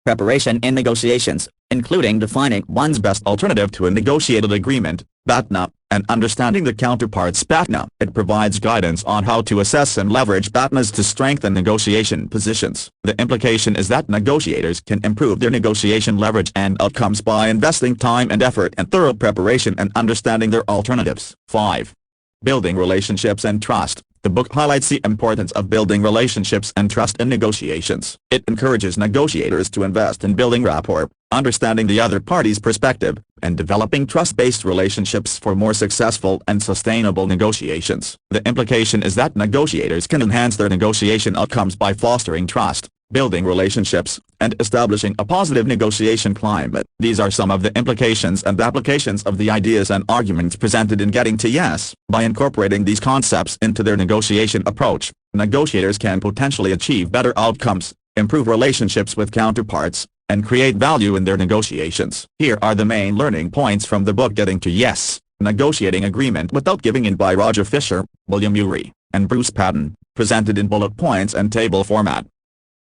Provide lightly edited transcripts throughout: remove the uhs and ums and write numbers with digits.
Preparation in negotiations, including defining one's best alternative to a negotiated agreement, BATNA, and understanding the counterpart's BATNA. It provides guidance on how to assess and leverage BATNAs to strengthen negotiation positions. The implication is that negotiators can improve their negotiation leverage and outcomes by investing time and effort in thorough preparation and understanding their alternatives. 5. Building relationships and trust. The book highlights the importance of building relationships and trust in negotiations. It encourages negotiators to invest in building rapport, understanding the other party's perspective, and developing trust-based relationships for more successful and sustainable negotiations. The implication is that negotiators can enhance their negotiation outcomes by fostering trust, building relationships, and establishing a positive negotiation climate. These are some of the implications and applications of the ideas and arguments presented in Getting to Yes. By incorporating these concepts into their negotiation approach, negotiators can potentially achieve better outcomes, improve relationships with counterparts, and create value in their negotiations. Here are the main learning points from the book Getting to Yes, Negotiating Agreement Without Giving In by Roger Fisher, William Ury, and Bruce Patton, presented in bullet points and table format.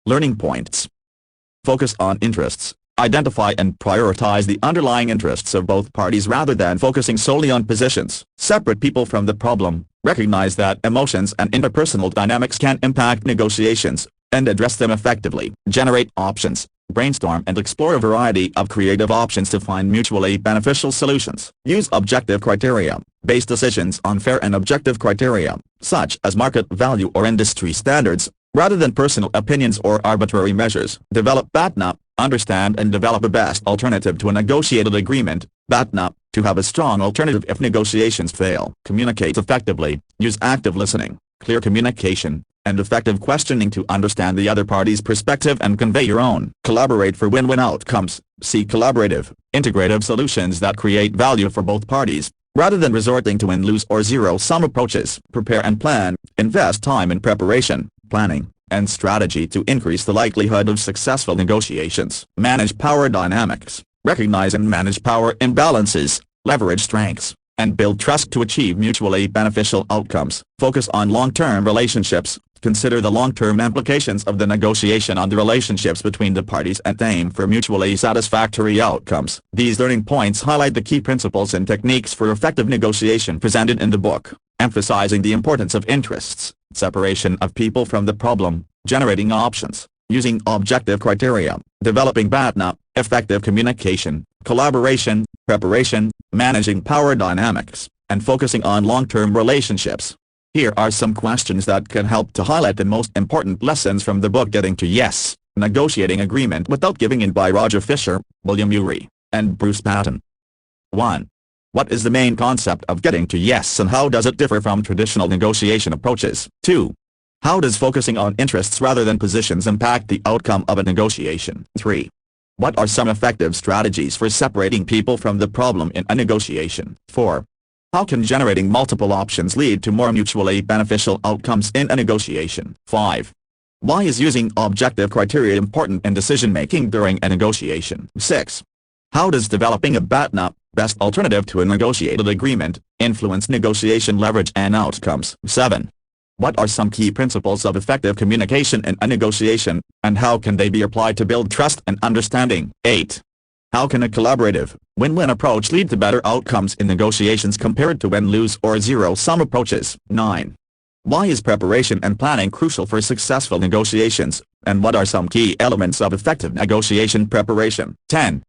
Learning points. Focus on interests. Identify and prioritize the underlying interests of both parties rather than focusing solely on positions. Separate people from the problem. Recognize that emotions and interpersonal dynamics can impact negotiations, and address them effectively. Generate options. Brainstorm and explore a variety of creative options to find mutually beneficial solutions. Use objective criteria. Base decisions on fair and objective criteria, such as market value or industry standards, rather than personal opinions or arbitrary measures. Develop BATNA. Understand and develop a best alternative to a negotiated agreement, BATNA, to have a strong alternative if negotiations fail. Communicate effectively. Use active listening, clear communication, and effective questioning to understand the other party's perspective and convey your own. Collaborate for win-win outcomes. Seek collaborative, integrative solutions that create value for both parties, rather than resorting to win-lose or zero-sum approaches. Prepare and plan. Invest time in preparation, planning, and strategy to increase the likelihood of successful negotiations. Manage power dynamics. Recognize and manage power imbalances, leverage strengths, and build trust to achieve mutually beneficial outcomes. Focus on long-term relationships. Consider the long-term implications of the negotiation on the relationships between the parties and aim for mutually satisfactory outcomes. These learning points highlight the key principles and techniques for effective negotiation presented in the book, emphasizing the importance of interests, separation of people from the problem, generating options, using objective criteria, developing BATNA, effective communication, collaboration, preparation, managing power dynamics, and focusing on long-term relationships. Here are some questions that can help to highlight the most important lessons from the book Getting to Yes, Negotiating Agreement Without Giving In by Roger Fisher, William Ury, and Bruce Patton. 1. What is the main concept of getting to yes and how does it differ from traditional negotiation approaches? 2. How does focusing on interests rather than positions impact the outcome of a negotiation? 3. What are some effective strategies for separating people from the problem in a negotiation? 4. How can generating multiple options lead to more mutually beneficial outcomes in a negotiation? 5. Why is using objective criteria important in decision-making during a negotiation? 6. How does developing a BATNA, best alternative to a negotiated agreement, influence negotiation leverage and outcomes? 7. What are some key principles of effective communication in a negotiation, and how can they be applied to build trust and understanding? 8. How can a collaborative, win-win approach lead to better outcomes in negotiations compared to win-lose or zero-sum approaches? 9. Why is preparation and planning crucial for successful negotiations, and what are some key elements of effective negotiation preparation? 10.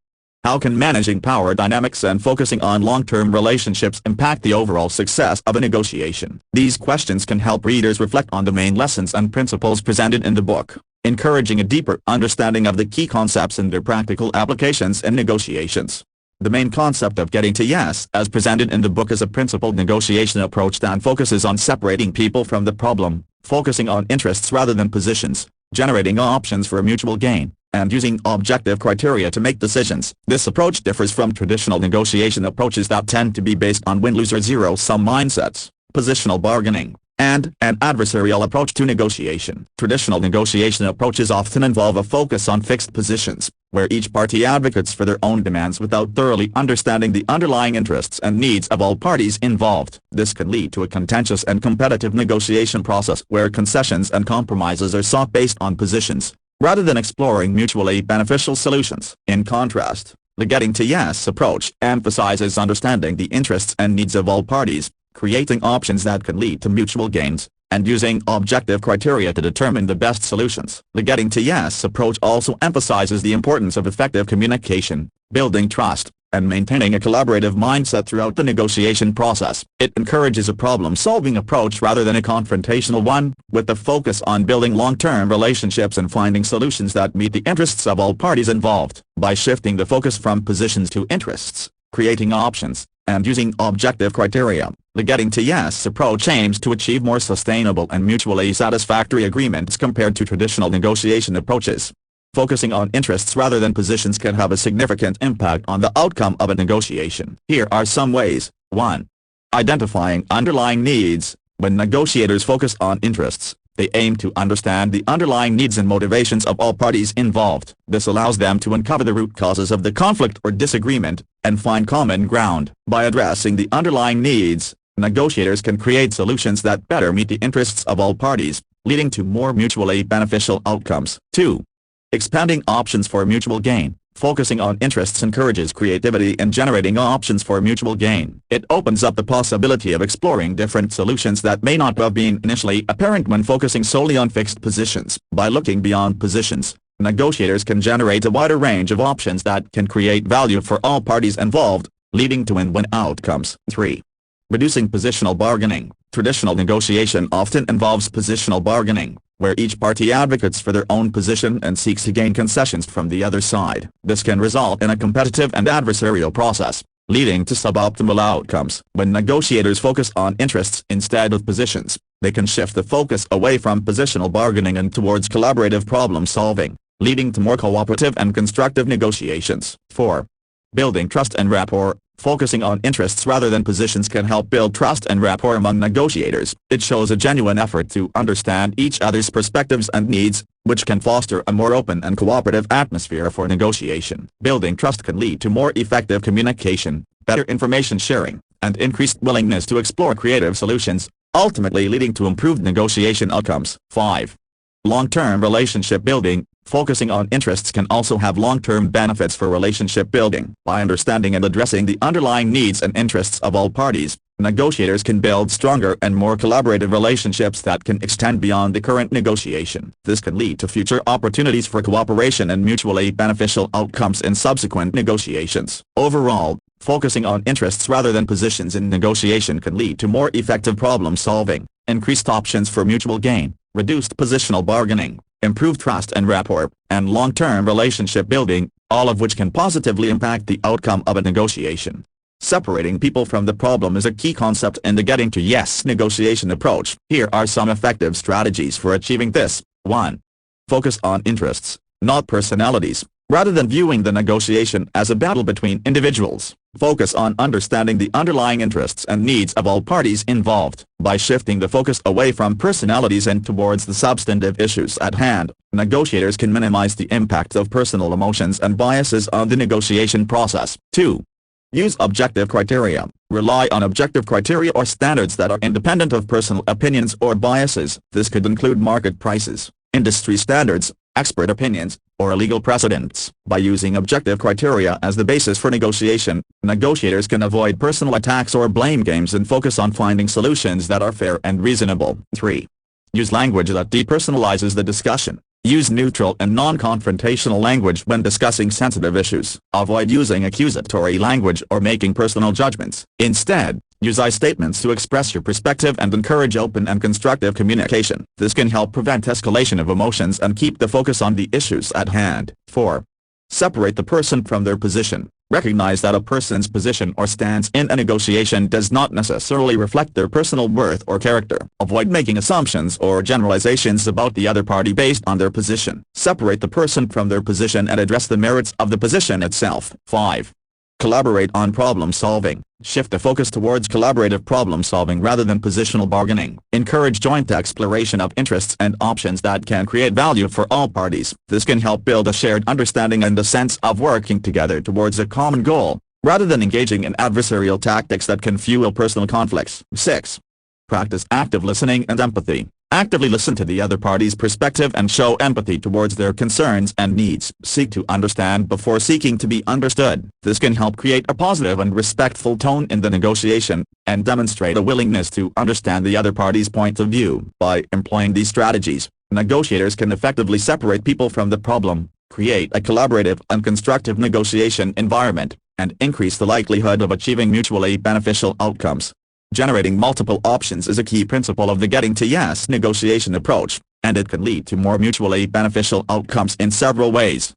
How can managing power dynamics and focusing on long-term relationships impact the overall success of a negotiation? These questions can help readers reflect on the main lessons and principles presented in the book, encouraging a deeper understanding of the key concepts and their practical applications in negotiations. The main concept of getting to yes, as presented in the book, is a principled negotiation approach that focuses on separating people from the problem, focusing on interests rather than positions, generating options for mutual gain, and using objective criteria to make decisions. This approach differs from traditional negotiation approaches that tend to be based on win-lose or zero-sum mindsets, positional bargaining, and an adversarial approach to negotiation. Traditional negotiation approaches often involve a focus on fixed positions, where each party advocates for their own demands without thoroughly understanding the underlying interests and needs of all parties involved. This can lead to a contentious and competitive negotiation process where concessions and compromises are sought based on positions, rather than exploring mutually beneficial solutions. In contrast, the getting to yes approach emphasizes understanding the interests and needs of all parties, creating options that can lead to mutual gains, and using objective criteria to determine the best solutions. The getting to yes approach also emphasizes the importance of effective communication, building trust, and maintaining a collaborative mindset throughout the negotiation process. It encourages a problem-solving approach rather than a confrontational one, with the focus on building long-term relationships and finding solutions that meet the interests of all parties involved. By shifting the focus from positions to interests, creating options, and using objective criteria, the getting to yes approach aims to achieve more sustainable and mutually satisfactory agreements compared to traditional negotiation approaches. Focusing on interests rather than positions can have a significant impact on the outcome of a negotiation. Here are some ways. 1. Identifying underlying needs. When negotiators focus on interests, they aim to understand the underlying needs and motivations of all parties involved. This allows them to uncover the root causes of the conflict or disagreement, and find common ground. By addressing the underlying needs, negotiators can create solutions that better meet the interests of all parties, leading to more mutually beneficial outcomes. 2. Expanding options for mutual gain. Focusing on interests encourages creativity in generating options for mutual gain. It opens up the possibility of exploring different solutions that may not have been initially apparent when focusing solely on fixed positions. By looking beyond positions, negotiators can generate a wider range of options that can create value for all parties involved, leading to win-win outcomes. 3. Reducing positional bargaining. Traditional negotiation often involves positional bargaining, where each party advocates for their own position and seeks to gain concessions from the other side. This can result in a competitive and adversarial process, leading to suboptimal outcomes. When negotiators focus on interests instead of positions, they can shift the focus away from positional bargaining and towards collaborative problem solving, leading to more cooperative and constructive negotiations. 4. Building trust and rapport. Focusing on interests rather than positions can help build trust and rapport among negotiators. It shows a genuine effort to understand each other's perspectives and needs, which can foster a more open and cooperative atmosphere for negotiation. Building trust can lead to more effective communication, better information sharing, and increased willingness to explore creative solutions, ultimately leading to improved negotiation outcomes. 5. Long-term relationship building. Focusing on interests can also have long-term benefits for relationship building. By understanding and addressing the underlying needs and interests of all parties, negotiators can build stronger and more collaborative relationships that can extend beyond the current negotiation. This can lead to future opportunities for cooperation and mutually beneficial outcomes in subsequent negotiations. Overall, focusing on interests rather than positions in negotiation can lead to more effective problem solving, increased options for mutual gain, reduced positional bargaining, improved trust and rapport, and long-term relationship building, all of which can positively impact the outcome of a negotiation. Separating people from the problem is a key concept in the getting to yes negotiation approach. Here are some effective strategies for achieving this. 1. Focus on interests, not personalities. Rather than viewing the negotiation as a battle between individuals, focus on understanding the underlying interests and needs of all parties involved. By shifting the focus away from personalities and towards the substantive issues at hand, negotiators can minimize the impact of personal emotions and biases on the negotiation process. 2. Use objective criteria. Rely on objective criteria or standards that are independent of personal opinions or biases. This could include market prices, industry standards, expert opinions, or legal precedents. By using objective criteria as the basis for negotiation, negotiators can avoid personal attacks or blame games and focus on finding solutions that are fair and reasonable. 3. Use language that depersonalizes the discussion. Use neutral and non-confrontational language when discussing sensitive issues. Avoid using accusatory language or making personal judgments. Instead, use I statements to express your perspective and encourage open and constructive communication. This can help prevent escalation of emotions and keep the focus on the issues at hand. 4. Separate the person from their position. Recognize that a person's position or stance in a negotiation does not necessarily reflect their personal worth or character. Avoid making assumptions or generalizations about the other party based on their position. Separate the person from their position and address the merits of the position itself. 5. Collaborate on problem solving. Shift the focus towards collaborative problem solving rather than positional bargaining. Encourage joint exploration of interests and options that can create value for all parties. This can help build a shared understanding and a sense of working together towards a common goal, rather than engaging in adversarial tactics that can fuel personal conflicts. 6. Practice active listening and empathy. Actively listen to the other party's perspective and show empathy towards their concerns and needs. Seek to understand before seeking to be understood. This can help create a positive and respectful tone in the negotiation, and demonstrate a willingness to understand the other party's point of view. By employing these strategies, negotiators can effectively separate people from the problem, create a collaborative and constructive negotiation environment, and increase the likelihood of achieving mutually beneficial outcomes. Generating multiple options is a key principle of the getting to yes negotiation approach, and it can lead to more mutually beneficial outcomes in several ways.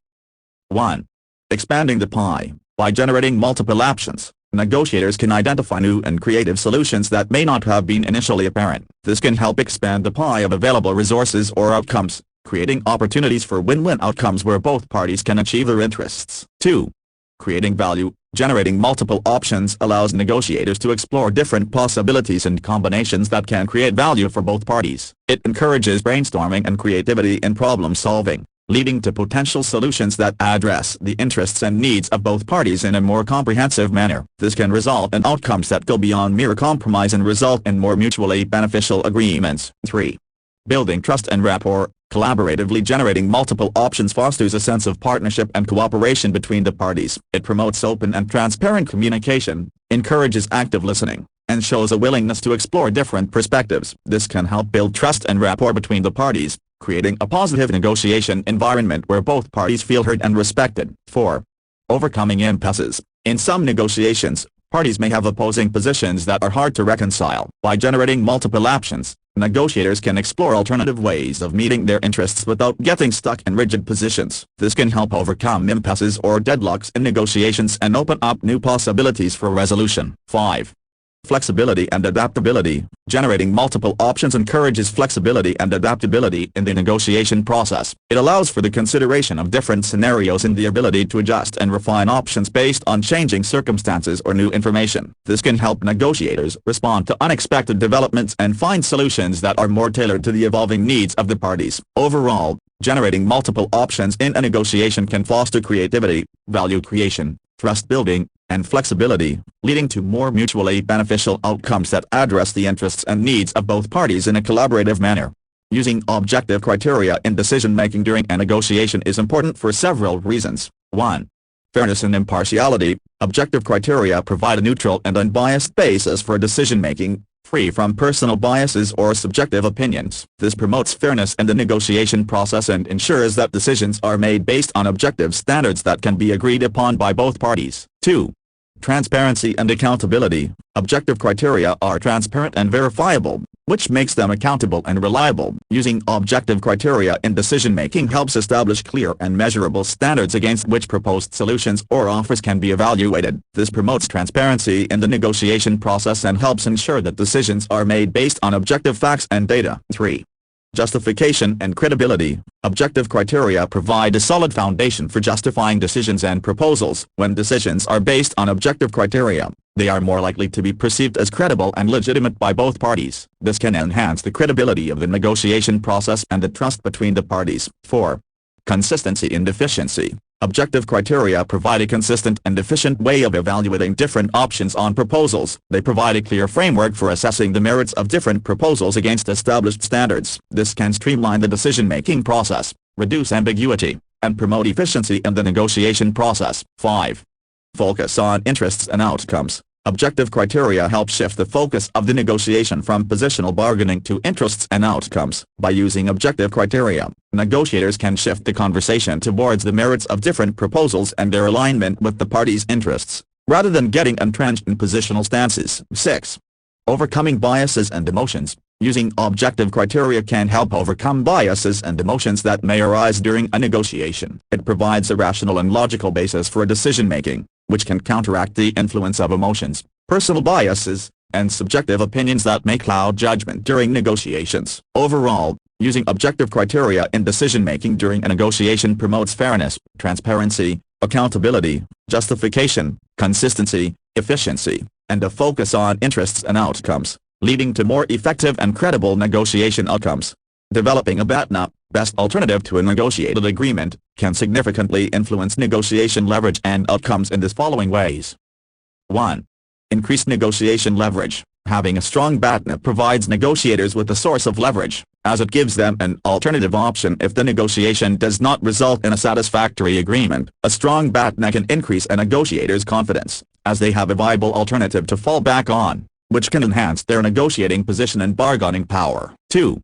1. Expanding the pie. By generating multiple options, negotiators can identify new and creative solutions that may not have been initially apparent. This can help expand the pie of available resources or outcomes, creating opportunities for win-win outcomes where both parties can achieve their interests. 2. Creating value. Generating multiple options allows negotiators to explore different possibilities and combinations that can create value for both parties. It encourages brainstorming and creativity in problem solving, leading to potential solutions that address the interests and needs of both parties in a more comprehensive manner. This can result in outcomes that go beyond mere compromise and result in more mutually beneficial agreements. 3. Building trust and rapport. Collaboratively generating multiple options fosters a sense of partnership and cooperation between the parties. It promotes open and transparent communication, encourages active listening, and shows a willingness to explore different perspectives. This can help build trust and rapport between the parties, creating a positive negotiation environment where both parties feel heard and respected. 4. Overcoming impasses. In some negotiations, parties may have opposing positions that are hard to reconcile. By generating multiple options, negotiators can explore alternative ways of meeting their interests without getting stuck in rigid positions. This can help overcome impasses or deadlocks in negotiations and open up new possibilities for resolution. 5. Flexibility and adaptability. Generating multiple options encourages flexibility and adaptability in the negotiation process. It allows for the consideration of different scenarios and the ability to adjust and refine options based on changing circumstances or new information. This can help negotiators respond to unexpected developments and find solutions that are more tailored to the evolving needs of the parties. Overall, generating multiple options in a negotiation can foster creativity, value creation, trust building, and flexibility, leading to more mutually beneficial outcomes that address the interests and needs of both parties in a collaborative manner. Using objective criteria in decision-making during a negotiation is important for several reasons. 1. Fairness and impartiality. Objective criteria provide a neutral and unbiased basis for decision-making, free from personal biases or subjective opinions. This promotes fairness in the negotiation process and ensures that decisions are made based on objective standards that can be agreed upon by both parties. 2. Transparency and accountability. Objective criteria are transparent and verifiable, which makes them accountable and reliable. Using objective criteria in decision-making helps establish clear and measurable standards against which proposed solutions or offers can be evaluated. This promotes transparency in the negotiation process and helps ensure that decisions are made based on objective facts and data. 3. Justification and credibility. Objective criteria provide a solid foundation for justifying decisions and proposals. When decisions are based on objective criteria, they are more likely to be perceived as credible and legitimate by both parties. This can enhance the credibility of the negotiation process and the trust between the parties. 4. Consistency and efficiency. Objective criteria provide a consistent and efficient way of evaluating different options on proposals. They provide a clear framework for assessing the merits of different proposals against established standards. This can streamline the decision-making process, reduce ambiguity, and promote efficiency in the negotiation process. 5. Focus on interests and outcomes. Objective criteria help shift the focus of the negotiation from positional bargaining to interests and outcomes. By using objective criteria, negotiators can shift the conversation towards the merits of different proposals and their alignment with the parties' interests, rather than getting entrenched in positional stances. 6. Overcoming biases and emotions. Using objective criteria can help overcome biases and emotions that may arise during a negotiation. It provides a rational and logical basis for decision-making, which can counteract the influence of emotions, personal biases, and subjective opinions that may cloud judgment during negotiations. Overall, using objective criteria in decision-making during a negotiation promotes fairness, transparency, accountability, justification, consistency, efficiency, and a focus on interests and outcomes, leading to more effective and credible negotiation outcomes. Developing a BATNA, best alternative to a negotiated agreement, can significantly influence negotiation leverage and outcomes in the following ways. 1. Increased negotiation leverage. Having a strong BATNA provides negotiators with a source of leverage, as it gives them an alternative option if the negotiation does not result in a satisfactory agreement. A strong BATNA can increase a negotiator's confidence, as they have a viable alternative to fall back on, which can enhance their negotiating position and bargaining power. 2.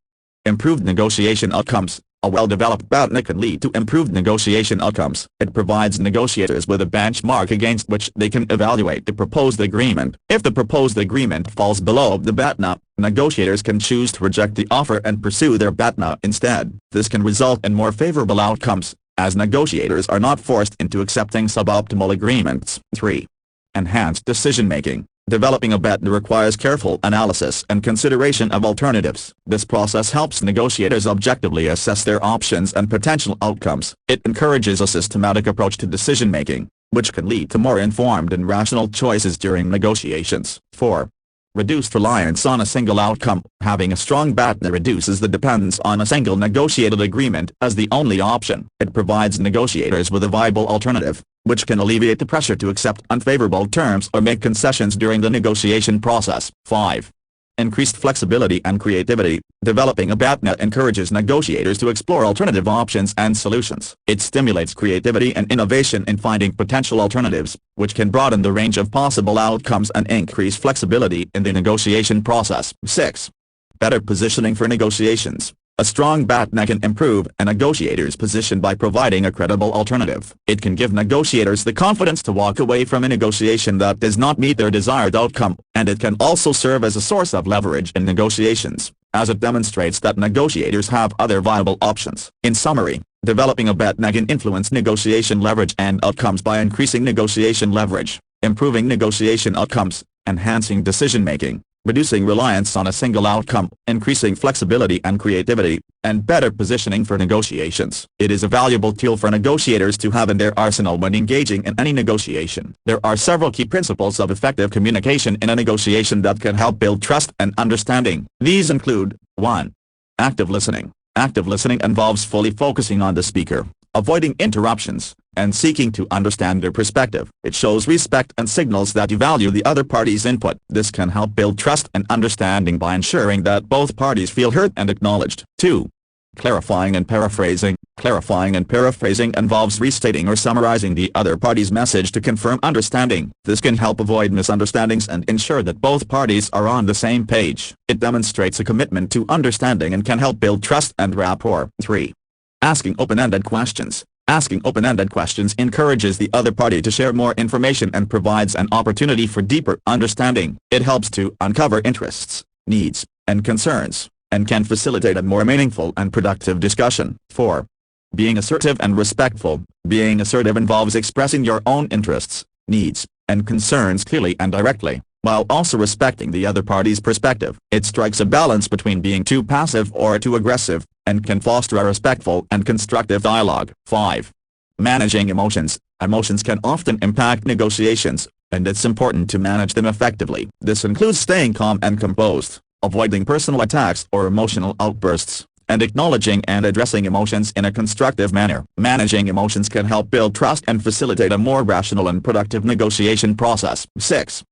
Improved negotiation outcomes. A well-developed BATNA can lead to improved negotiation outcomes. It provides negotiators with a benchmark against which they can evaluate the proposed agreement. If the proposed agreement falls below the BATNA, negotiators can choose to reject the offer and pursue their BATNA instead. This can result in more favorable outcomes, as negotiators are not forced into accepting suboptimal agreements. 3. Enhanced decision-making. Developing a BATNA requires careful analysis and consideration of alternatives. This process helps negotiators objectively assess their options and potential outcomes. It encourages a systematic approach to decision-making, which can lead to more informed and rational choices during negotiations. 4. Reduced reliance on a single outcome. Having a strong BATNA reduces the dependence on a single negotiated agreement as the only option. It provides negotiators with a viable alternative, which can alleviate the pressure to accept unfavorable terms or make concessions during the negotiation process. 5. Increased flexibility and creativity. Developing a BATNA encourages negotiators to explore alternative options and solutions. It stimulates creativity and innovation in finding potential alternatives, which can broaden the range of possible outcomes and increase flexibility in the negotiation process. 6. Better positioning for negotiations. A strong BATNA can improve a negotiator's position by providing a credible alternative. It can give negotiators the confidence to walk away from a negotiation that does not meet their desired outcome, and it can also serve as a source of leverage in negotiations, as it demonstrates that negotiators have other viable options. In summary, developing a BATNA can influence negotiation leverage and outcomes by increasing negotiation leverage, improving negotiation outcomes, enhancing decision-making, reducing reliance on a single outcome, increasing flexibility and creativity, and better positioning for negotiations. It is a valuable tool for negotiators to have in their arsenal when engaging in any negotiation. There are several key principles of effective communication in a negotiation that can help build trust and understanding. These include: 1. Active listening. Active listening involves fully focusing on the speaker, avoiding interruptions, and seeking to understand their perspective. It shows respect and signals that you value the other party's input. This can help build trust and understanding by ensuring that both parties feel heard and acknowledged. 2. Clarifying and paraphrasing. Clarifying and paraphrasing involves restating or summarizing the other party's message to confirm understanding. This can help avoid misunderstandings and ensure that both parties are on the same page. It demonstrates a commitment to understanding and can help build trust and rapport. 3. Asking open-ended questions. Asking open-ended questions encourages the other party to share more information and provides an opportunity for deeper understanding. It helps to uncover interests, needs, and concerns, and can facilitate a more meaningful and productive discussion. 4. Being assertive and respectful. Being assertive involves expressing your own interests, needs, and concerns clearly and directly, while also respecting the other party's perspective. It strikes a balance between being too passive or too aggressive, and can foster a respectful and constructive dialogue. 5. Managing emotions. Emotions can often impact negotiations, and it's important to manage them effectively. This includes staying calm and composed, avoiding personal attacks or emotional outbursts, and acknowledging and addressing emotions in a constructive manner. Managing emotions can help build trust and facilitate a more rational and productive negotiation process. 6.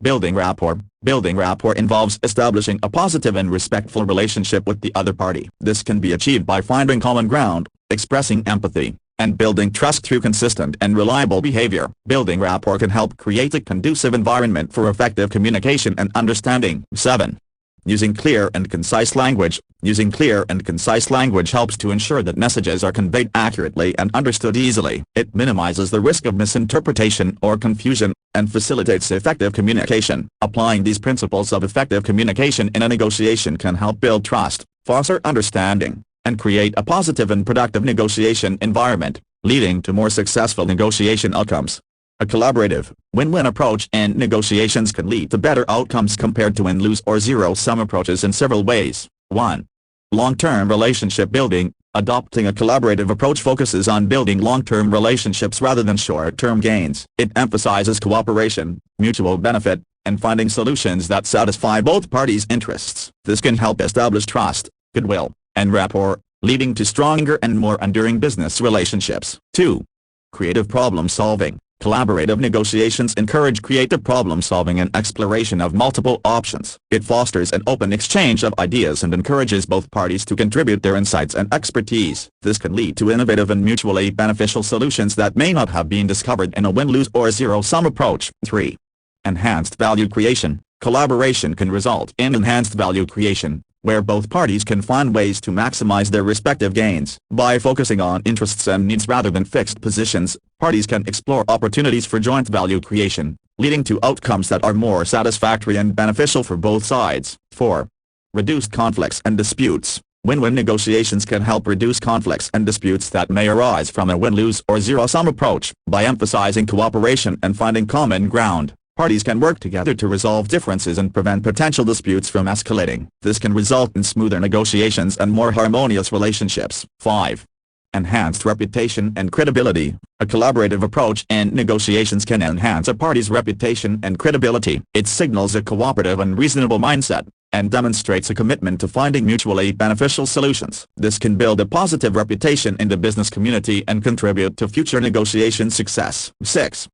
Building rapport. Building rapport involves establishing a positive and respectful relationship with the other party. This can be achieved by finding common ground, expressing empathy, and building trust through consistent and reliable behavior. Building rapport can help create a conducive environment for effective communication and understanding. 7. Using clear and concise language. Using clear and concise language helps to ensure that messages are conveyed accurately and understood easily. It minimizes the risk of misinterpretation or confusion, and facilitates effective communication. Applying these principles of effective communication in a negotiation can help build trust, foster understanding, and create a positive and productive negotiation environment, leading to more successful negotiation outcomes. A collaborative, win-win approach in negotiations can lead to better outcomes compared to win-lose or zero-sum approaches in several ways. 1. Long-term relationship building. Adopting a collaborative approach focuses on building long-term relationships rather than short-term gains. It emphasizes cooperation, mutual benefit, and finding solutions that satisfy both parties' interests. This can help establish trust, goodwill, and rapport, leading to stronger and more enduring business relationships. 2. Creative problem solving. Collaborative negotiations encourage creative problem-solving and exploration of multiple options. It fosters an open exchange of ideas and encourages both parties to contribute their insights and expertise. This can lead to innovative and mutually beneficial solutions that may not have been discovered in a win-lose or zero-sum approach. 3. Enhanced value creation. Collaboration can result in enhanced value creation, where both parties can find ways to maximize their respective gains. By focusing on interests and needs rather than fixed positions, parties can explore opportunities for joint value creation, leading to outcomes that are more satisfactory and beneficial for both sides. 4. Reduced conflicts and disputes. Win-win negotiations can help reduce conflicts and disputes that may arise from a win-lose or zero-sum approach. By emphasizing cooperation and finding common ground, parties can work together to resolve differences and prevent potential disputes from escalating. This can result in smoother negotiations and more harmonious relationships. 5. Enhanced reputation and credibility. A collaborative approach in negotiations can enhance a party's reputation and credibility. It signals a cooperative and reasonable mindset, and demonstrates a commitment to finding mutually beneficial solutions. This can build a positive reputation in the business community and contribute to future negotiation success. 6.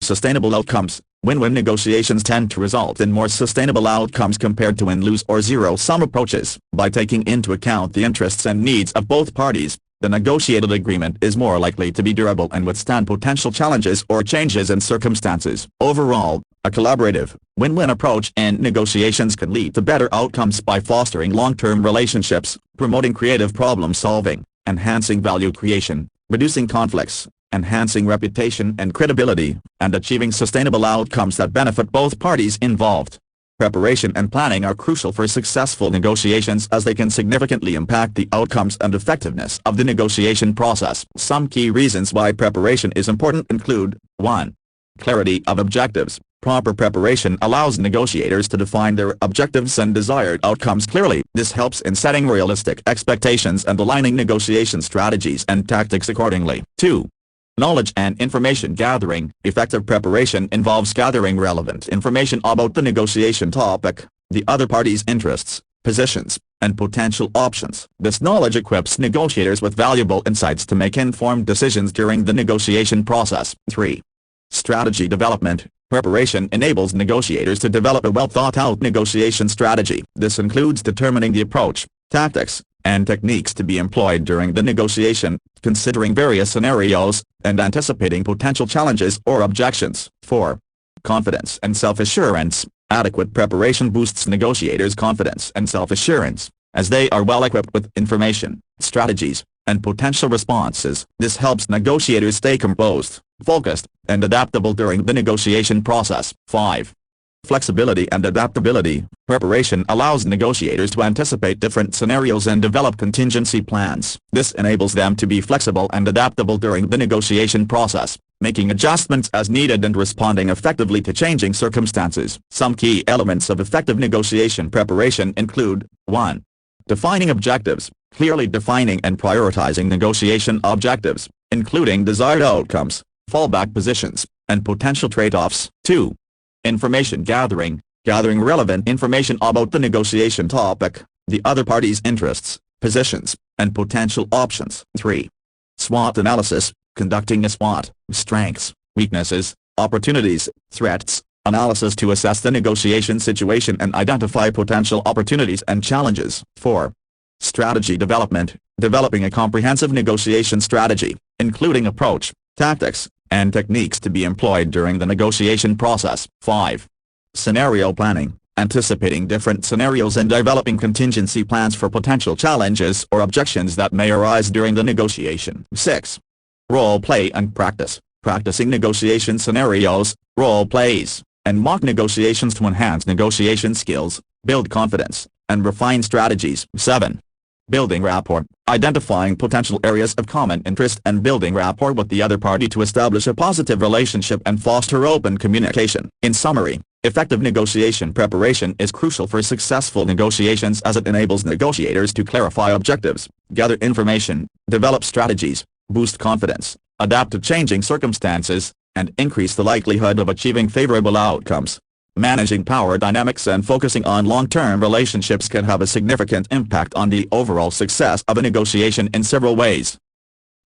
Sustainable outcomes. Win-win negotiations tend to result in more sustainable outcomes compared to win-lose or zero-sum approaches. By taking into account the interests and needs of both parties, the negotiated agreement is more likely to be durable and withstand potential challenges or changes in circumstances. Overall, a collaborative, win-win approach in negotiations can lead to better outcomes by fostering long-term relationships, promoting creative problem-solving, enhancing value creation, reducing conflicts, enhancing reputation and credibility, and achieving sustainable outcomes that benefit both parties involved. Preparation and planning are crucial for successful negotiations as they can significantly impact the outcomes and effectiveness of the negotiation process. Some key reasons why preparation is important include: 1. Clarity of objectives. Proper preparation allows negotiators to define their objectives and desired outcomes clearly. This helps in setting realistic expectations and aligning negotiation strategies and tactics accordingly. 2. Knowledge and information gathering. Effective preparation involves gathering relevant information about the negotiation topic, the other party's interests, positions, and potential options. This knowledge equips negotiators with valuable insights to make informed decisions during the negotiation process. 3. Strategy development. Preparation enables negotiators to develop a well-thought-out negotiation strategy. This includes determining the approach, tactics, and techniques to be employed during the negotiation, considering various scenarios, and anticipating potential challenges or objections. 4. Confidence and self-assurance. Adequate preparation boosts negotiators' confidence and self-assurance, as they are well equipped with information, strategies, and potential responses. This helps negotiators stay composed, focused, and adaptable during the negotiation process. 5. Flexibility and adaptability. Preparation allows negotiators to anticipate different scenarios and develop contingency plans. This enables them to be flexible and adaptable during the negotiation process, making adjustments as needed and responding effectively to changing circumstances. Some key elements of effective negotiation preparation include: 1. Defining objectives. Clearly defining and prioritizing negotiation objectives, including desired outcomes, fallback positions, and potential trade-offs. 2. Information gathering. Gathering relevant information about the negotiation topic, the other party's interests, positions, and potential options. 3. SWOT analysis. Conducting a SWOT, strengths, weaknesses, opportunities, threats, analysis to assess the negotiation situation and identify potential opportunities and challenges. 4. Strategy development. Developing a comprehensive negotiation strategy, including approach, tactics, and techniques to be employed during the negotiation process. 5. Scenario planning. Anticipating different scenarios and developing contingency plans for potential challenges or objections that may arise during the negotiation. 6. Role play and practice. Practicing negotiation scenarios, role plays, and mock negotiations to enhance negotiation skills, build confidence, and refine strategies. 7. Building rapport. Identifying potential areas of common interest and building rapport with the other party to establish a positive relationship and foster open communication. In summary, effective negotiation preparation is crucial for successful negotiations as it enables negotiators to clarify objectives, gather information, develop strategies, boost confidence, adapt to changing circumstances, and increase the likelihood of achieving favorable outcomes. Managing power dynamics and focusing on long-term relationships can have a significant impact on the overall success of a negotiation in several ways.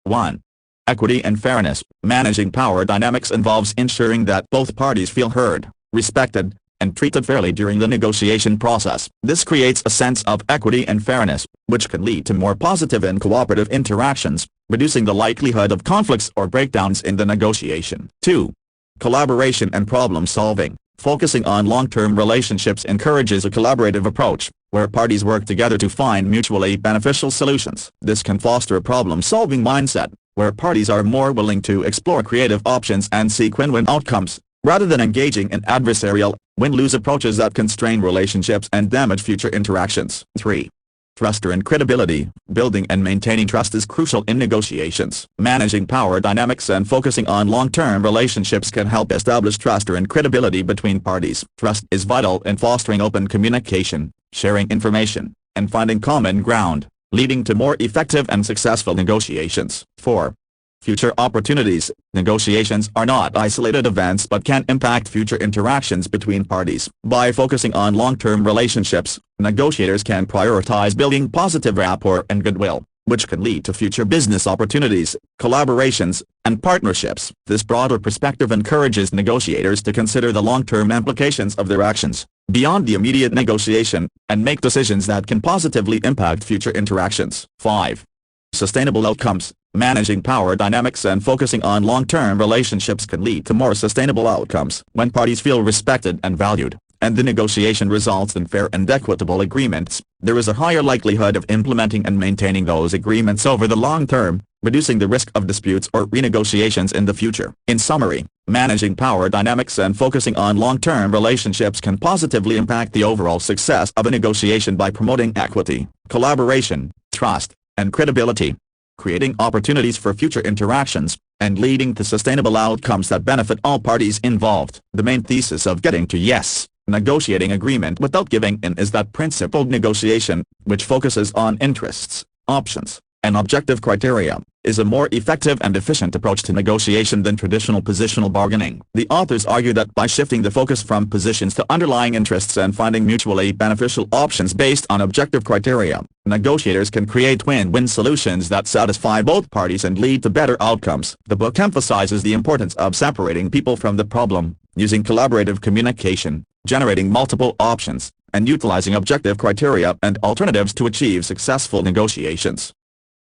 1. Equity and fairness. Managing power dynamics involves ensuring that both parties feel heard, respected, and treated fairly during the negotiation process. This creates a sense of equity and fairness, which can lead to more positive and cooperative interactions, reducing the likelihood of conflicts or breakdowns in the negotiation. 2. Collaboration and problem solving. Focusing on long-term relationships encourages a collaborative approach, where parties work together to find mutually beneficial solutions. This can foster a problem-solving mindset, where parties are more willing to explore creative options and seek win-win outcomes, rather than engaging in adversarial, win-lose approaches that constrain relationships and damage future interactions. 3. Trust and credibility. Building and maintaining trust is crucial in negotiations. Managing power dynamics and focusing on long-term relationships can help establish trust and credibility between parties. Trust is vital in fostering open communication, sharing information, and finding common ground, leading to more effective and successful negotiations. 4. Future opportunities. Negotiations are not isolated events but can impact future interactions between parties. By focusing on long-term relationships, negotiators can prioritize building positive rapport and goodwill, which can lead to future business opportunities, collaborations, and partnerships. This broader perspective encourages negotiators to consider the long-term implications of their actions, beyond the immediate negotiation, and make decisions that can positively impact future interactions. 5. Sustainable outcomes. Managing power dynamics and focusing on long-term relationships can lead to more sustainable outcomes. When parties feel respected and valued, and the negotiation results in fair and equitable agreements, there is a higher likelihood of implementing and maintaining those agreements over the long term, reducing the risk of disputes or renegotiations in the future. In summary, managing power dynamics and focusing on long-term relationships can positively impact the overall success of a negotiation by promoting equity, collaboration, trust, and credibility, creating opportunities for future interactions, and leading to sustainable outcomes that benefit all parties involved. The main thesis of Getting to Yes, Negotiating Agreement Without Giving In is that principled negotiation, which focuses on interests, options, and objective criteria, is a more effective and efficient approach to negotiation than traditional positional bargaining. The authors argue that by shifting the focus from positions to underlying interests and finding mutually beneficial options based on objective criteria, negotiators can create win-win solutions that satisfy both parties and lead to better outcomes. The book emphasizes the importance of separating people from the problem, using collaborative communication, generating multiple options, and utilizing objective criteria and alternatives to achieve successful negotiations.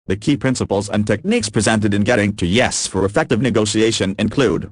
The key principles and techniques presented in Getting to Yes for effective negotiation include: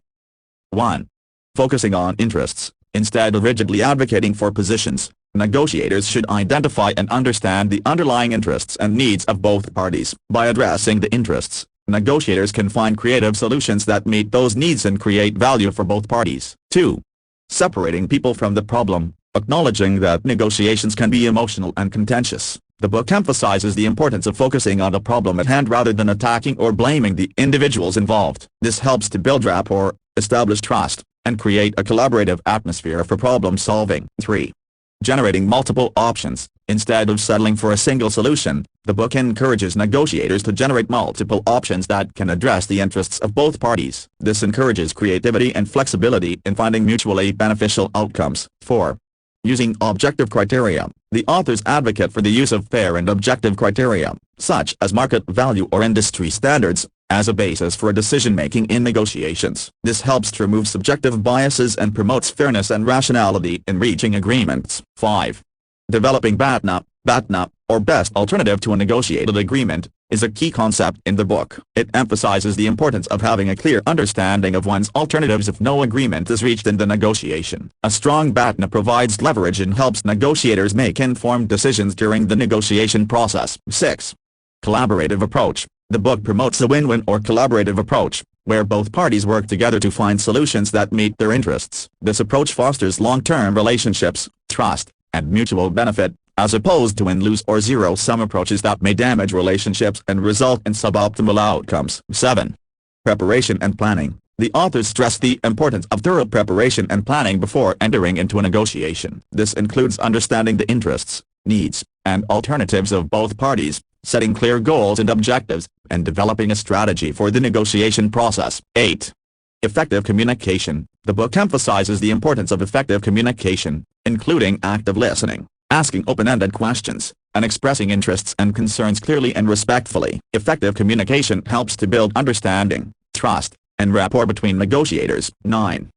1. Focusing on interests. Instead of rigidly advocating for positions, negotiators should identify and understand the underlying interests and needs of both parties. By addressing the interests, negotiators can find creative solutions that meet those needs and create value for both parties. 2. Separating people from the problem. Acknowledging that negotiations can be emotional and contentious, the book emphasizes the importance of focusing on the problem at hand rather than attacking or blaming the individuals involved. This helps to build rapport, establish trust, and create a collaborative atmosphere for problem solving. 3. Generating multiple options. Instead of settling for a single solution, the book encourages negotiators to generate multiple options that can address the interests of both parties. This encourages creativity and flexibility in finding mutually beneficial outcomes. 4. Using objective criteria. The authors advocate for the use of fair and objective criteria, such as market value or industry standards, as a basis for decision-making in negotiations. This helps to remove subjective biases and promotes fairness and rationality in reaching agreements. 5. Developing BATNA, or best alternative to a negotiated agreement, is a key concept in the book. It emphasizes the importance of having a clear understanding of one's alternatives if no agreement is reached in the negotiation. A strong BATNA provides leverage and helps negotiators make informed decisions during the negotiation process. 6. Collaborative approach. The book promotes a win-win or collaborative approach, where both parties work together to find solutions that meet their interests. This approach fosters long-term relationships, trust, and mutual benefit, as opposed to win-lose or zero-sum approaches that may damage relationships and result in suboptimal outcomes. 7. Preparation and planning. The authors stress the importance of thorough preparation and planning before entering into a negotiation. This includes understanding the interests, needs, and alternatives of both parties, setting clear goals and objectives, and developing a strategy for the negotiation process. 8. Effective communication. The book emphasizes the importance of effective communication, including active listening, asking open-ended questions, and expressing interests and concerns clearly and respectfully. Effective communication helps to build understanding, trust, and rapport between negotiators. 9.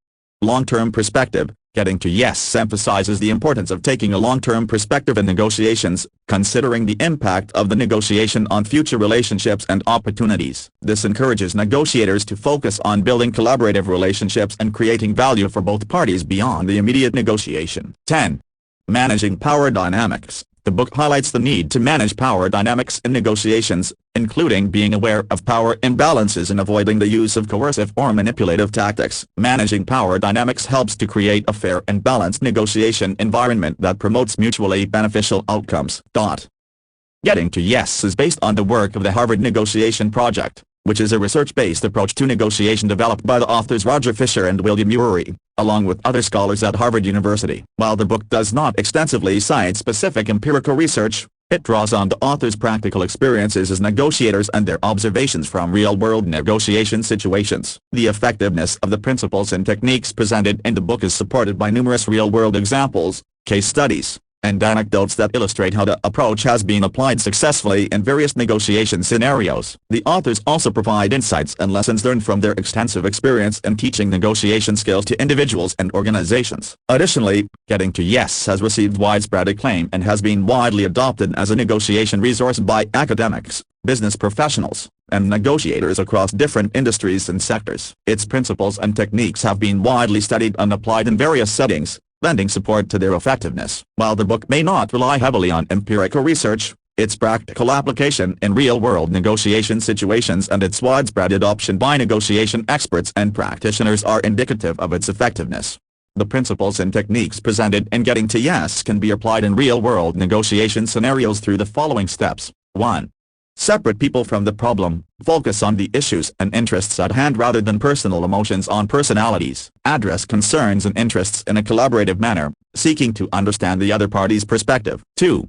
Long-term perspective. Getting to yes emphasizes the importance of taking a long-term perspective in negotiations, considering the impact of the negotiation on future relationships and opportunities. This encourages negotiators to focus on building collaborative relationships and creating value for both parties beyond the immediate negotiation. 10. Managing power dynamics. The book highlights the need to manage power dynamics in negotiations, including being aware of power imbalances and avoiding the use of coercive or manipulative tactics. Managing power dynamics helps to create a fair and balanced negotiation environment that promotes mutually beneficial outcomes. Getting to yes is based on the work of the Harvard Negotiation Project, which is a research-based approach to negotiation developed by the authors Roger Fisher and William Ury, along with other scholars at Harvard University. While the book does not extensively cite specific empirical research, it draws on the authors' practical experiences as negotiators and their observations from real-world negotiation situations. The effectiveness of the principles and techniques presented in the book is supported by numerous real-world examples, case studies, and anecdotes that illustrate how the approach has been applied successfully in various negotiation scenarios. The authors also provide insights and lessons learned from their extensive experience in teaching negotiation skills to individuals and organizations. Additionally, Getting to Yes has received widespread acclaim and has been widely adopted as a negotiation resource by academics, business professionals, and negotiators across different industries and sectors. Its principles and techniques have been widely studied and applied in various settings, lending support to their effectiveness. While the book may not rely heavily on empirical research, its practical application in real-world negotiation situations and its widespread adoption by negotiation experts and practitioners are indicative of its effectiveness. The principles and techniques presented in Getting to Yes can be applied in real-world negotiation scenarios through the following steps. 1. Separate people from the problem. Focus on the issues and interests at hand rather than personal emotions on personalities. Address concerns and interests in a collaborative manner, seeking to understand the other party's perspective. 2.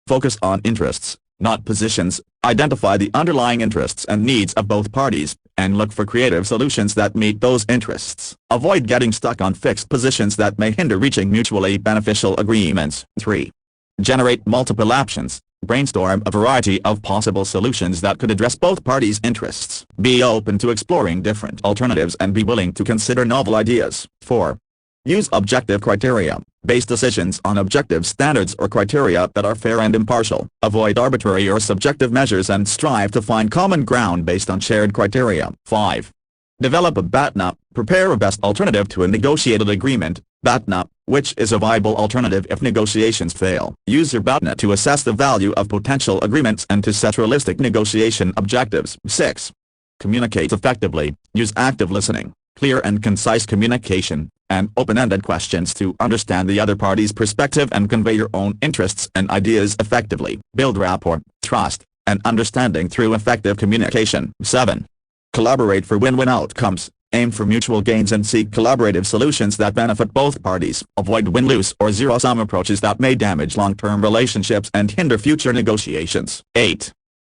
Focus on interests, not positions. Identify the underlying interests and needs of both parties, and look for creative solutions that meet those interests. Avoid getting stuck on fixed positions that may hinder reaching mutually beneficial agreements. 3. Generate multiple options. Brainstorm a variety of possible solutions that could address both parties' interests. Be open to exploring different alternatives and be willing to consider novel ideas. 4. Use objective criteria. Base decisions on objective standards or criteria that are fair and impartial. Avoid arbitrary or subjective measures and strive to find common ground based on shared criteria. 5. Develop a BATNA. Prepare a best alternative to a negotiated agreement, BATNA, which is a viable alternative if negotiations fail. Use your BATNA to assess the value of potential agreements and to set realistic negotiation objectives. 6. Communicate effectively. Use active listening, clear and concise communication, and open-ended questions to understand the other party's perspective and convey your own interests and ideas effectively. Build rapport, trust, and understanding through effective communication. 7. Collaborate for win-win outcomes. Aim for mutual gains and seek collaborative solutions that benefit both parties. Avoid win-lose or zero-sum approaches that may damage long-term relationships and hinder future negotiations. 8.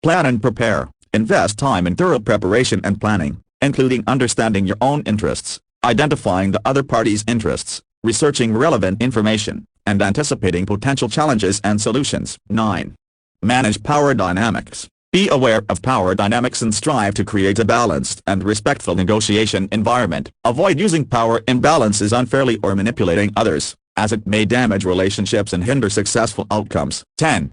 Plan and prepare. Invest time in thorough preparation and planning, including understanding your own interests, identifying the other party's interests, researching relevant information, and anticipating potential challenges and solutions. 9. Manage power dynamics. Be aware of power dynamics and strive to create a balanced and respectful negotiation environment. Avoid using power imbalances unfairly or manipulating others, as it may damage relationships and hinder successful outcomes. 10.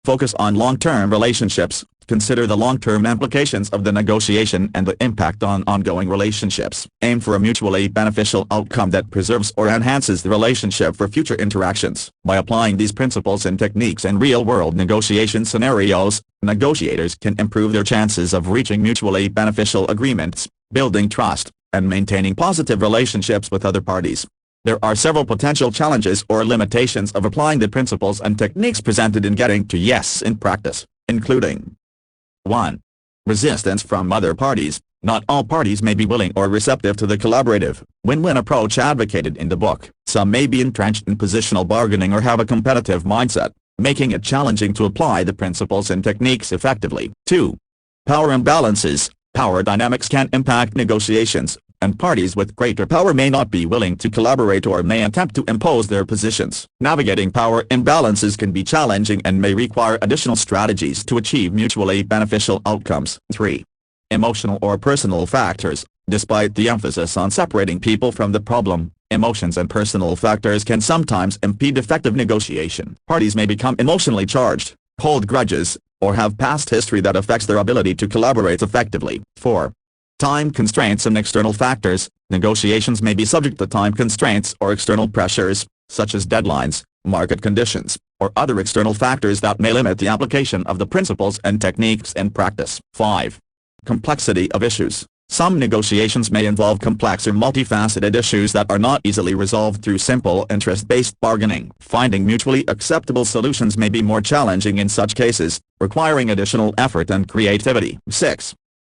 Focus on long-term relationships. Consider the long-term implications of the negotiation and the impact on ongoing relationships. Aim for a mutually beneficial outcome that preserves or enhances the relationship for future interactions. By applying these principles and techniques in real-world negotiation scenarios, negotiators can improve their chances of reaching mutually beneficial agreements, building trust, and maintaining positive relationships with other parties. There are several potential challenges or limitations of applying the principles and techniques presented in Getting to Yes in practice, including 1. Resistance from other parties. Not all parties may be willing or receptive to the collaborative, win-win approach advocated in the book. Some may be entrenched in positional bargaining or have a competitive mindset, making it challenging to apply the principles and techniques effectively. 2. Power imbalances. Power dynamics can impact negotiations, and parties with greater power may not be willing to collaborate or may attempt to impose their positions. Navigating power imbalances can be challenging and may require additional strategies to achieve mutually beneficial outcomes. 3. Emotional or personal factors. Despite the emphasis on separating people from the problem, emotions and personal factors can sometimes impede effective negotiation. Parties may become emotionally charged, hold grudges, or have past history that affects their ability to collaborate effectively. 4. Time constraints and external factors. Negotiations may be subject to time constraints or external pressures, such as deadlines, market conditions, or other external factors that may limit the application of the principles and techniques in practice. 5. Complexity of issues. Some negotiations may involve complex or multifaceted issues that are not easily resolved through simple interest-based bargaining. Finding mutually acceptable solutions may be more challenging in such cases, requiring additional effort and creativity. 6.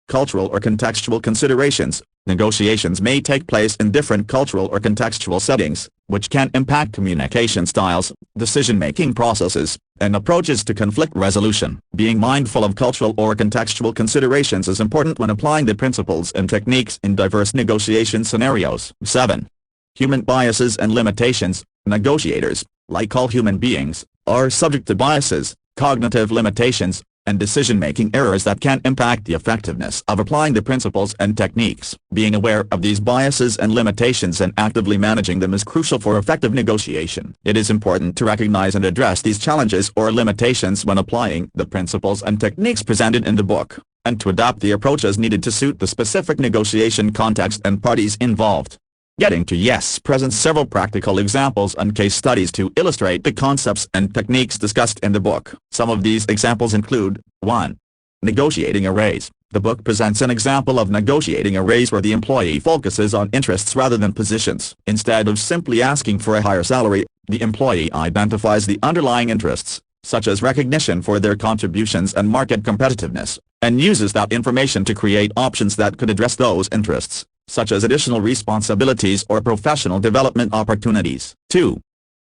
Cultural or contextual considerations. Negotiations may take place in different cultural or contextual settings, which can impact communication styles, decision-making processes, and approaches to conflict resolution. Being mindful of cultural or contextual considerations is important when applying the principles and techniques in diverse negotiation scenarios. 7. Human biases and limitations. Negotiators, like all human beings, are subject to biases, cognitive limitations, and decision-making errors that can impact the effectiveness of applying the principles and techniques. Being aware of these biases and limitations and actively managing them is crucial for effective negotiation. It is important to recognize and address these challenges or limitations when applying the principles and techniques presented in the book, and to adapt the approaches needed to suit the specific negotiation context and parties involved. Getting to Yes presents several practical examples and case studies to illustrate the concepts and techniques discussed in the book. Some of these examples include: 1. Negotiating a raise. The book presents an example of negotiating a raise where the employee focuses on interests rather than positions. Instead of simply asking for a higher salary, the employee identifies the underlying interests, such as recognition for their contributions and market competitiveness, and uses that information to create options that could address those interests, such as additional responsibilities or professional development opportunities. 2.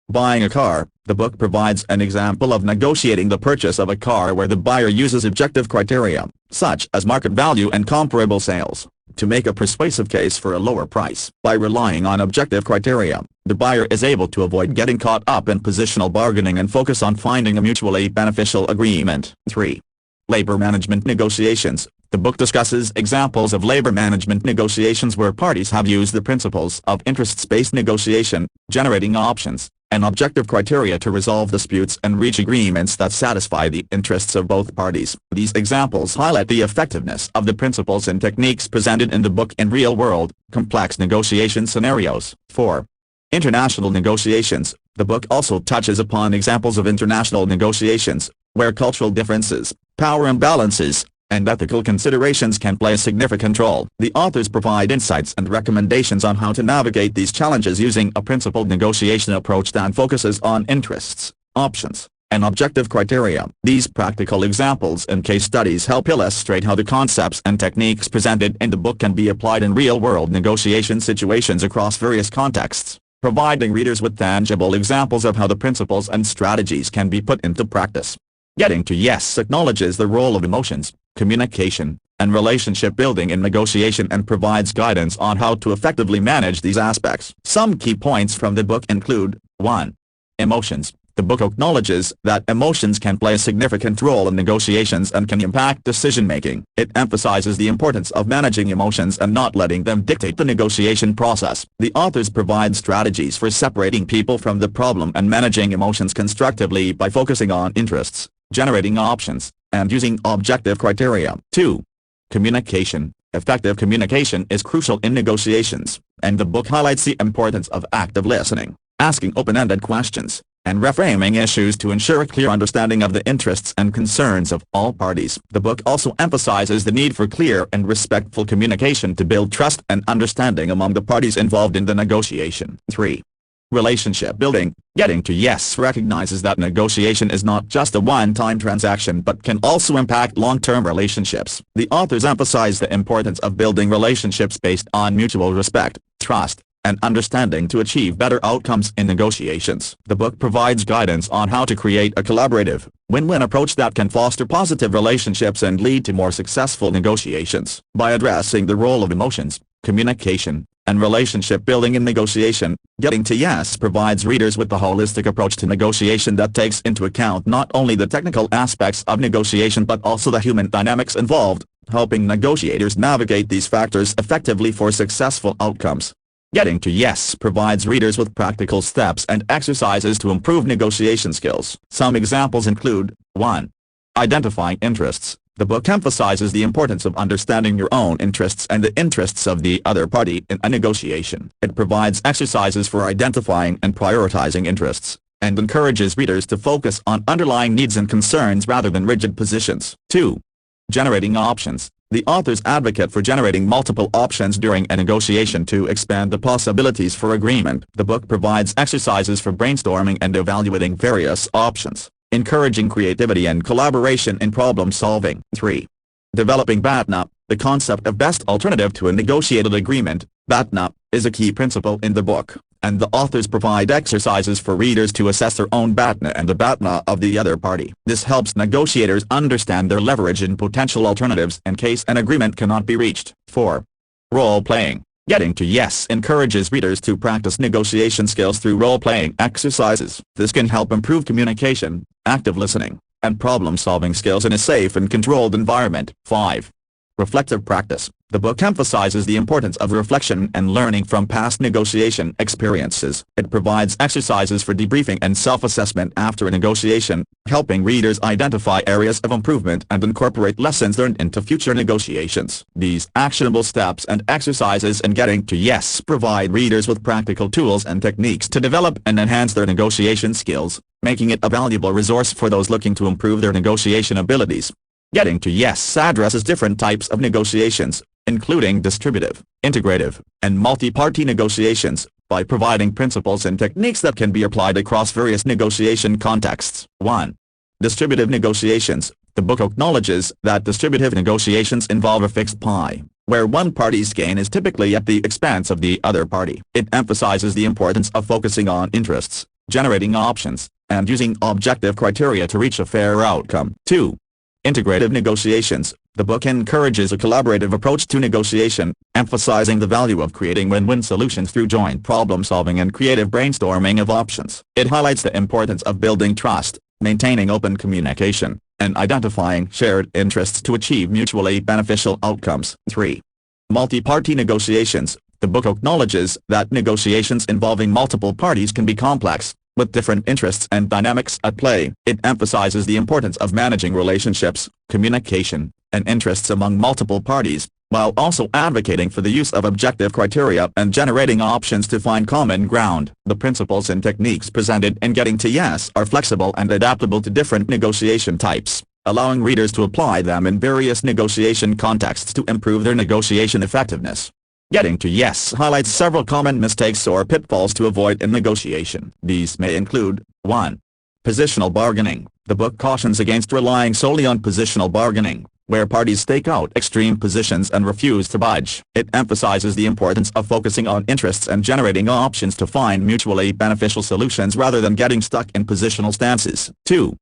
Buying a car. The book provides an example of negotiating the purchase of a car where the buyer uses objective criteria, such as market value and comparable sales, to make a persuasive case for a lower price. By relying on objective criteria, the buyer is able to avoid getting caught up in positional bargaining and focus on finding a mutually beneficial agreement. 3. Labor management negotiations. The book discusses examples of labor management negotiations where parties have used the principles of interest-based negotiation, generating options, and objective criteria to resolve disputes and reach agreements that satisfy the interests of both parties. These examples highlight the effectiveness of the principles and techniques presented in the book in real-world, complex negotiation scenarios. 4. International negotiations. The book also touches upon examples of international negotiations, where cultural differences, power imbalances, and ethical considerations can play a significant role. The authors provide insights and recommendations on how to navigate these challenges using a principled negotiation approach that focuses on interests, options, and objective criteria. These practical examples and case studies help illustrate how the concepts and techniques presented in the book can be applied in real-world negotiation situations across various contexts, providing readers with tangible examples of how the principles and strategies can be put into practice. Getting to Yes acknowledges the role of emotions, communication, and relationship building in negotiation and provides guidance on how to effectively manage these aspects. Some key points from the book include: 1. Emotions. The book acknowledges that emotions can play a significant role in negotiations and can impact decision-making. It emphasizes the importance of managing emotions and not letting them dictate the negotiation process. The authors provide strategies for separating people from the problem and managing emotions constructively by focusing on interests, generating options, and using objective criteria. 2. Communication. Effective communication is crucial in negotiations, and the book highlights the importance of active listening, asking open-ended questions, and reframing issues to ensure a clear understanding of the interests and concerns of all parties. The book also emphasizes the need for clear and respectful communication to build trust and understanding among the parties involved in the negotiation. 3. Relationship building. Getting to Yes recognizes that negotiation is not just a one-time transaction but can also impact long-term relationships. The authors emphasize the importance of building relationships based on mutual respect, trust, and understanding to achieve better outcomes in negotiations. The book provides guidance on how to create a collaborative, win-win approach that can foster positive relationships and lead to more successful negotiations. By addressing the role of emotions, communication, and relationship building in negotiation. Getting to Yes provides readers with the holistic approach to negotiation that takes into account not only the technical aspects of negotiation but also the human dynamics involved, helping negotiators navigate these factors effectively for successful outcomes. Getting to Yes provides readers with practical steps and exercises to improve negotiation skills. Some examples include: 1. Identifying interests. The book emphasizes the importance of understanding your own interests and the interests of the other party in a negotiation. It provides exercises for identifying and prioritizing interests, and encourages readers to focus on underlying needs and concerns rather than rigid positions. 2. Generating options. The authors advocate for generating multiple options during a negotiation to expand the possibilities for agreement. The book provides exercises for brainstorming and evaluating various options, encouraging creativity and collaboration in problem solving. 3. Developing BATNA. The concept of best alternative to a negotiated agreement, BATNA, is a key principle in the book, and the authors provide exercises for readers to assess their own BATNA and the BATNA of the other party. This helps negotiators understand their leverage and potential alternatives in case an agreement cannot be reached. 4. Role-playing. Getting to Yes encourages readers to practice negotiation skills through role-playing exercises. This can help improve communication, active listening, and problem-solving skills in a safe and controlled environment. 5. Reflective practice. The book emphasizes the importance of reflection and learning from past negotiation experiences. It provides exercises for debriefing and self-assessment after a negotiation, helping readers identify areas of improvement and incorporate lessons learned into future negotiations. These actionable steps and exercises in Getting to Yes provide readers with practical tools and techniques to develop and enhance their negotiation skills, making it a valuable resource for those looking to improve their negotiation abilities. Getting to Yes addresses different types of negotiations, including distributive, integrative, and multi-party negotiations, by providing principles and techniques that can be applied across various negotiation contexts. 1. Distributive negotiations. The book acknowledges that distributive negotiations involve a fixed pie, where one party's gain is typically at the expense of the other party. It emphasizes the importance of focusing on interests, generating options, and using objective criteria to reach a fair outcome. 2. Integrative negotiations. The book encourages a collaborative approach to negotiation, emphasizing the value of creating win-win solutions through joint problem-solving and creative brainstorming of options. It highlights the importance of building trust, maintaining open communication, and identifying shared interests to achieve mutually beneficial outcomes. 3. Multi-party negotiations. The book acknowledges that negotiations involving multiple parties can be complex, with different interests and dynamics at play. It emphasizes the importance of managing relationships, communication, and interests among multiple parties, while also advocating for the use of objective criteria and generating options to find common ground. The principles and techniques presented in Getting to Yes are flexible and adaptable to different negotiation types, allowing readers to apply them in various negotiation contexts to improve their negotiation effectiveness. Getting to Yes highlights several common mistakes or pitfalls to avoid in negotiation. These may include: 1. Positional bargaining. The book cautions against relying solely on positional bargaining, where parties stake out extreme positions and refuse to budge. It emphasizes the importance of focusing on interests and generating options to find mutually beneficial solutions rather than getting stuck in positional stances. 2.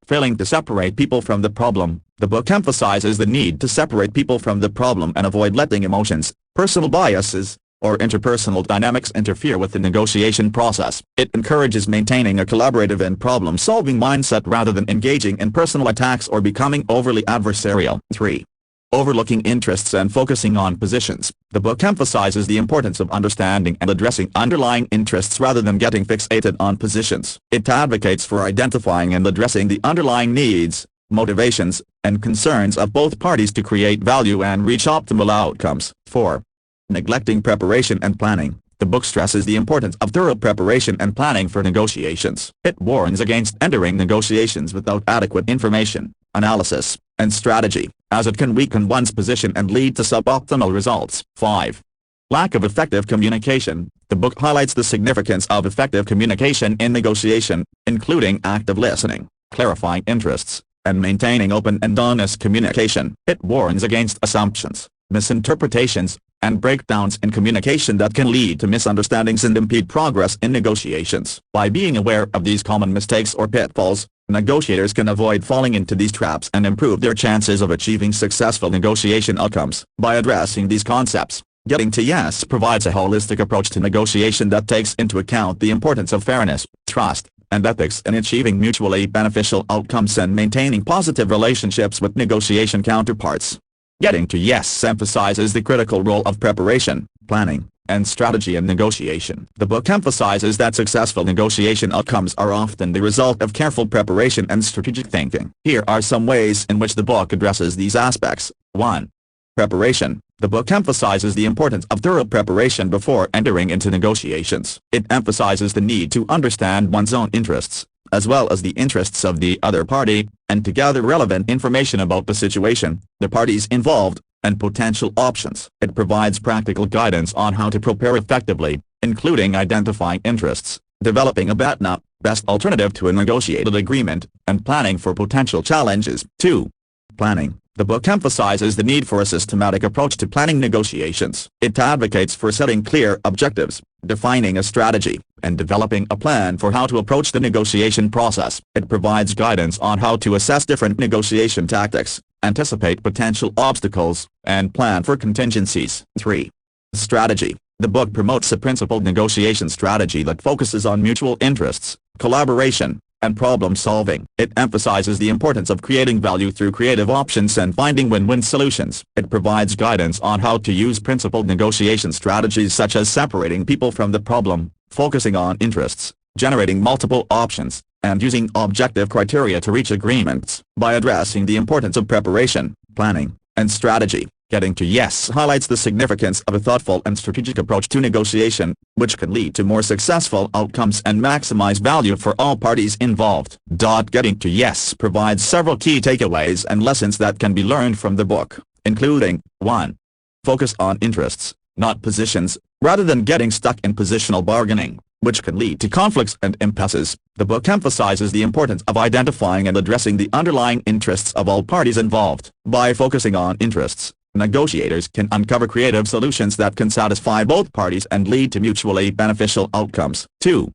Failing to separate people from the problem. The book emphasizes the need to separate people from the problem and avoid letting emotions, personal biases, or interpersonal dynamics interfere with the negotiation process. It encourages maintaining a collaborative and problem-solving mindset rather than engaging in personal attacks or becoming overly adversarial. 3. Overlooking interests and focusing on positions. The book emphasizes the importance of understanding and addressing underlying interests rather than getting fixated on positions. It advocates for identifying and addressing the underlying needs, motivations, and concerns of both parties to create value and reach optimal outcomes. 4. Neglecting preparation and planning. The book stresses the importance of thorough preparation and planning for negotiations. It warns against entering negotiations without adequate information, analysis, and strategy, as it can weaken one's position and lead to suboptimal results. 5. Lack of effective communication. The book highlights the significance of effective communication in negotiation, including active listening, clarifying interests, and maintaining open and honest communication. It warns against assumptions, misinterpretations, and breakdowns in communication that can lead to misunderstandings and impede progress in negotiations. By being aware of these common mistakes or pitfalls, negotiators can avoid falling into these traps and improve their chances of achieving successful negotiation outcomes. By addressing these concepts, Getting to Yes provides a holistic approach to negotiation that takes into account the importance of fairness, trust, and ethics in achieving mutually beneficial outcomes and maintaining positive relationships with negotiation counterparts. Getting to Yes emphasizes the critical role of preparation, planning, and strategy in negotiation. The book emphasizes that successful negotiation outcomes are often the result of careful preparation and strategic thinking. Here are some ways in which the book addresses these aspects. 1. Preparation. The book emphasizes the importance of thorough preparation before entering into negotiations. It emphasizes the need to understand one's own interests, as well as the interests of the other party, and to gather relevant information about the situation, the parties involved, and potential options. It provides practical guidance on how to prepare effectively, including identifying interests, developing a BATNA, best alternative to a negotiated agreement, and planning for potential challenges. 2. Planning. The book emphasizes the need for a systematic approach to planning negotiations. It advocates for setting clear objectives, defining a strategy, and developing a plan for how to approach the negotiation process. It provides guidance on how to assess different negotiation tactics, anticipate potential obstacles, and plan for contingencies. 3. Strategy. The book promotes a principled negotiation strategy that focuses on mutual interests, collaboration, and problem-solving. It emphasizes the importance of creating value through creative options and finding win-win solutions. It provides guidance on how to use principled negotiation strategies such as separating people from the problem, focusing on interests, generating multiple options, and using objective criteria to reach agreements. By addressing the importance of preparation, planning, and strategy, Getting to Yes highlights the significance of a thoughtful and strategic approach to negotiation, which can lead to more successful outcomes and maximize value for all parties involved. Getting to Yes provides several key takeaways and lessons that can be learned from the book, including 1. Focus on interests, not positions, rather than getting stuck in positional bargaining, which can lead to conflicts and impasses. The book emphasizes the importance of identifying and addressing the underlying interests of all parties involved. By focusing on interests, negotiators can uncover creative solutions that can satisfy both parties and lead to mutually beneficial outcomes. 2.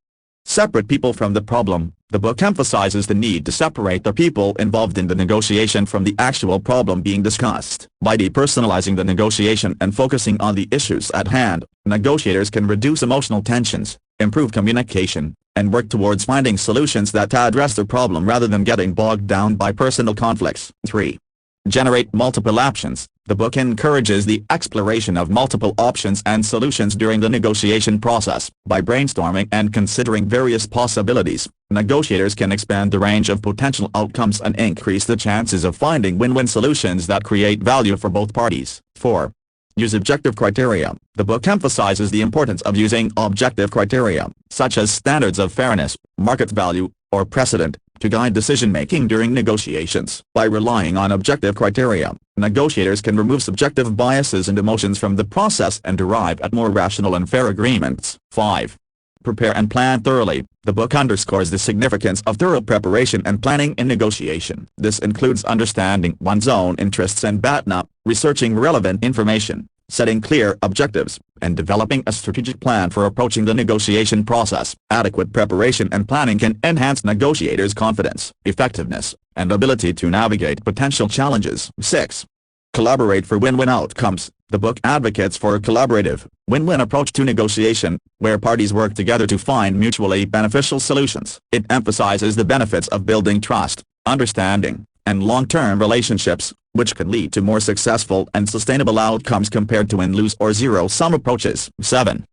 Separate people from the problem. The book emphasizes the need to separate the people involved in the negotiation from the actual problem being discussed. By depersonalizing the negotiation and focusing on the issues at hand, negotiators can reduce emotional tensions, improve communication, and work towards finding solutions that address the problem rather than getting bogged down by personal conflicts. 3. Generate multiple options. The book encourages the exploration of multiple options and solutions during the negotiation process. By brainstorming and considering various possibilities, negotiators can expand the range of potential outcomes and increase the chances of finding win-win solutions that create value for both parties. 4. Use objective criteria. The book emphasizes the importance of using objective criteria, such as standards of fairness, market value, or precedent, to guide decision-making during negotiations. By relying on objective criteria, negotiators can remove subjective biases and emotions from the process and arrive at more rational and fair agreements. 5. Prepare and plan thoroughly. The book underscores the significance of thorough preparation and planning in negotiation. This includes understanding one's own interests and BATNA, researching relevant information, setting clear objectives, and developing a strategic plan for approaching the negotiation process. Adequate preparation and planning can enhance negotiators' confidence, effectiveness, and ability to navigate potential challenges. 6. Collaborate for win-win outcomes. The book advocates for a collaborative, win-win approach to negotiation, where parties work together to find mutually beneficial solutions. It emphasizes the benefits of building trust, understanding, and long-term relationships, which can lead to more successful and sustainable outcomes compared to win-lose or zero-sum approaches. 7.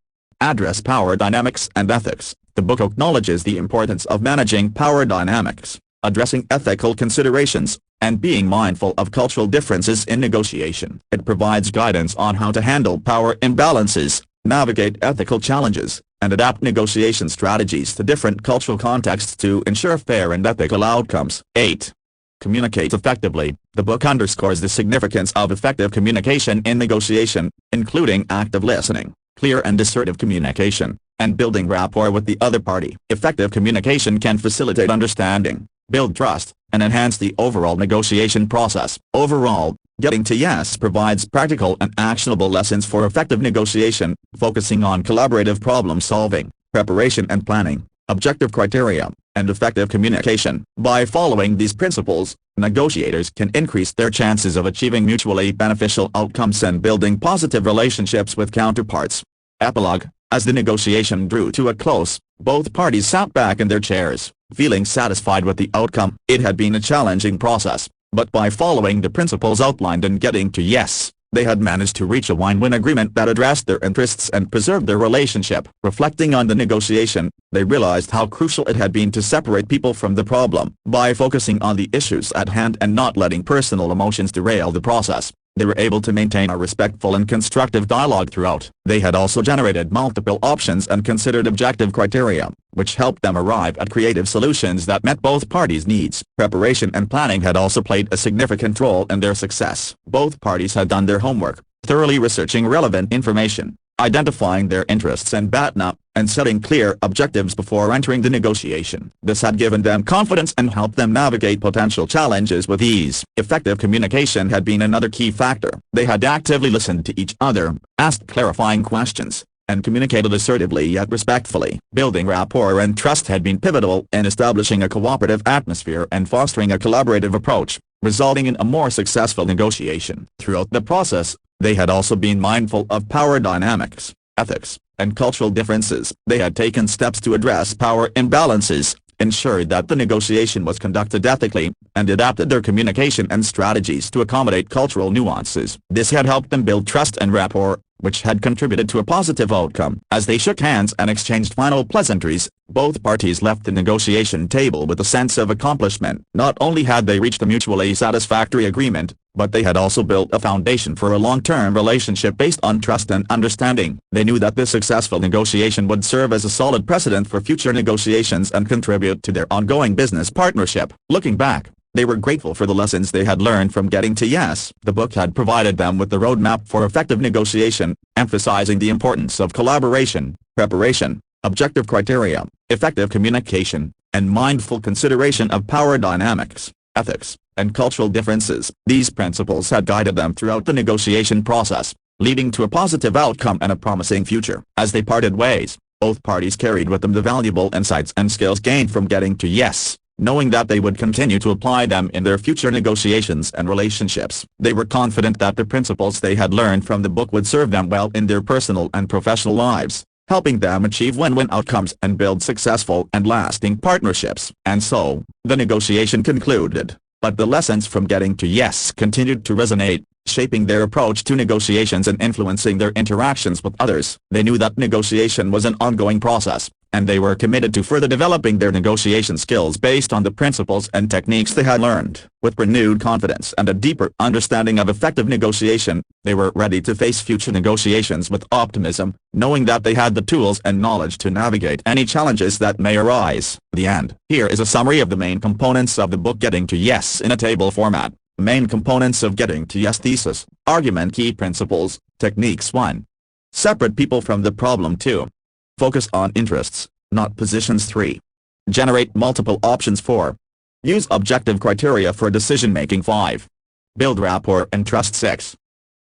Address power dynamics and ethics. The book acknowledges the importance of managing power dynamics, addressing ethical considerations, and being mindful of cultural differences in negotiation. It provides guidance on how to handle power imbalances, navigate ethical challenges, and adapt negotiation strategies to different cultural contexts to ensure fair and ethical outcomes. 8. Communicate effectively. The book underscores the significance of effective communication in negotiation, including active listening, clear and assertive communication, and building rapport with the other party. Effective communication can facilitate understanding, build trust, and enhance the overall negotiation process. Overall, Getting to Yes provides practical and actionable lessons for effective negotiation, focusing on collaborative problem solving, preparation and planning, objective criteria, and effective communication. By following these principles, negotiators can increase their chances of achieving mutually beneficial outcomes and building positive relationships with counterparts. Epilogue: as the negotiation drew to a close, both parties sat back in their chairs, feeling satisfied with the outcome. It had been a challenging process, but by following the principles outlined and getting to yes, they had managed to reach a win-win agreement that addressed their interests and preserved their relationship. Reflecting on the negotiation, they realized how crucial it had been to separate people from the problem. By focusing on the issues at hand and not letting personal emotions derail the process, they were able to maintain a respectful and constructive dialogue throughout. They had also generated multiple options and considered objective criteria, which helped them arrive at creative solutions that met both parties' needs. Preparation and planning had also played a significant role in their success. Both parties had done their homework, thoroughly researching relevant information, identifying their interests and BATNA, and setting clear objectives before entering the negotiation. This had given them confidence and helped them navigate potential challenges with ease. Effective communication had been another key factor. They had actively listened to each other, asked clarifying questions, and communicated assertively yet respectfully. Building rapport and trust had been pivotal in establishing a cooperative atmosphere and fostering a collaborative approach, resulting in a more successful negotiation. Throughout the process, they had also been mindful of power dynamics, ethics, and cultural differences. They had taken steps to address power imbalances, ensured that the negotiation was conducted ethically, and adapted their communication and strategies to accommodate cultural nuances. This had helped them build trust and rapport, which had contributed to a positive outcome. As they shook hands and exchanged final pleasantries, both parties left the negotiation table with a sense of accomplishment. Not only had they reached a mutually satisfactory agreement, but they had also built a foundation for a long-term relationship based on trust and understanding. They knew that this successful negotiation would serve as a solid precedent for future negotiations and contribute to their ongoing business partnership. Looking back, they were grateful for the lessons they had learned from getting to yes. The book had provided them with the roadmap for effective negotiation, emphasizing the importance of collaboration, preparation, objective criteria, effective communication, and mindful consideration of power dynamics, ethics, and cultural differences. These principles had guided them throughout the negotiation process, leading to a positive outcome and a promising future. As they parted ways, both parties carried with them the valuable insights and skills gained from getting to yes, knowing that they would continue to apply them in their future negotiations and relationships. They were confident that the principles they had learned from the book would serve them well in their personal and professional lives, helping them achieve win-win outcomes and build successful and lasting partnerships. And so, the negotiation concluded, but the lessons from getting to yes continued to resonate, shaping their approach to negotiations and influencing their interactions with others. They knew that negotiation was an ongoing process, and they were committed to further developing their negotiation skills based on the principles and techniques they had learned. With renewed confidence and a deeper understanding of effective negotiation, they were ready to face future negotiations with optimism, knowing that they had the tools and knowledge to navigate any challenges that may arise. The end. Here is a summary of the main components of the book Getting to Yes in a table format. Main components of Getting to Yes thesis, argument, key principles, techniques. 1. Separate people from the problem. 2. Focus on interests, not positions. 3. Generate multiple options. 4. Use objective criteria for decision-making. 5. Build rapport and trust. 6.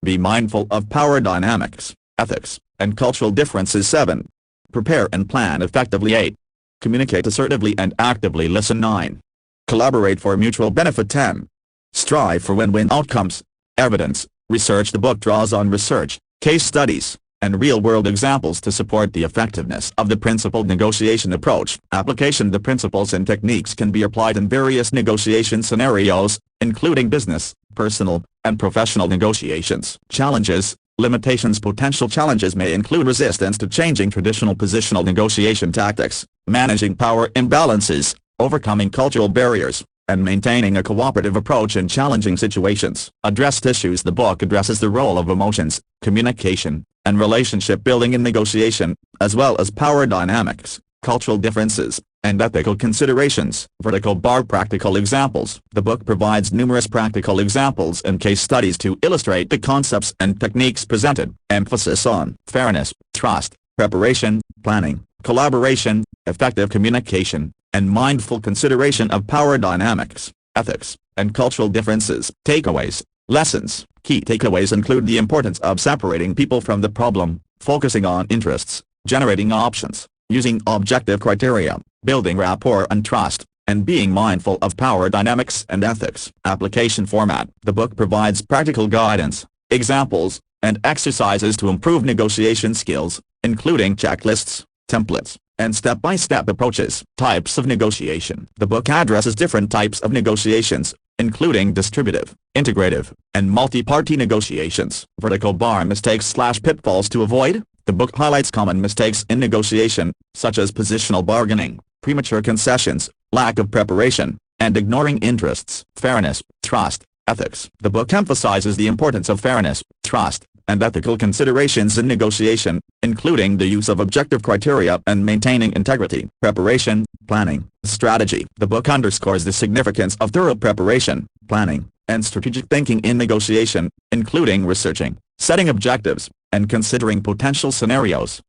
Be mindful of power dynamics, ethics, and cultural differences. 7. Prepare and plan effectively. 8. Communicate assertively and actively listen. 9. Collaborate for mutual benefit. 10. Strive for win-win outcomes. Evidence. Research. The book draws on research, case studies, and real-world examples to support the effectiveness of the principled negotiation approach. Application. The principles and techniques can be applied in various negotiation scenarios, including business, personal, and professional negotiations. Challenges. Limitations. Potential challenges may include resistance to changing traditional positional negotiation tactics, managing power imbalances, overcoming cultural barriers, and maintaining a cooperative approach in challenging situations. Addressed issues. The book addresses the role of emotions, communication, and relationship building in negotiation, as well as power dynamics, cultural differences, and ethical considerations. Vertical bar. Practical examples. The book provides numerous practical examples and case studies to illustrate the concepts and techniques presented. Emphasis on fairness, trust, preparation, planning, collaboration, effective communication, and mindful consideration of power dynamics, ethics, and cultural differences. Takeaways. Lessons. Key takeaways include the importance of separating people from the problem, focusing on interests, generating options, using objective criteria, building rapport and trust, and being mindful of power dynamics and ethics. Application format. The book provides practical guidance, examples, and exercises to improve negotiation skills, including checklists, templates, and step-by-step approaches. Types of negotiation. The book addresses different types of negotiations, including distributive, integrative, and multi-party negotiations. Vertical bar mistakes/pitfalls to avoid. The book highlights common mistakes in negotiation, such as positional bargaining, premature concessions, lack of preparation, and ignoring interests. Fairness, trust, ethics. The book emphasizes the importance of fairness, trust, and ethical considerations in negotiation, including the use of objective criteria and maintaining integrity. Preparation, planning, strategy. The book underscores the significance of thorough preparation, planning, and strategic thinking in negotiation, including researching, setting objectives, and considering potential scenarios.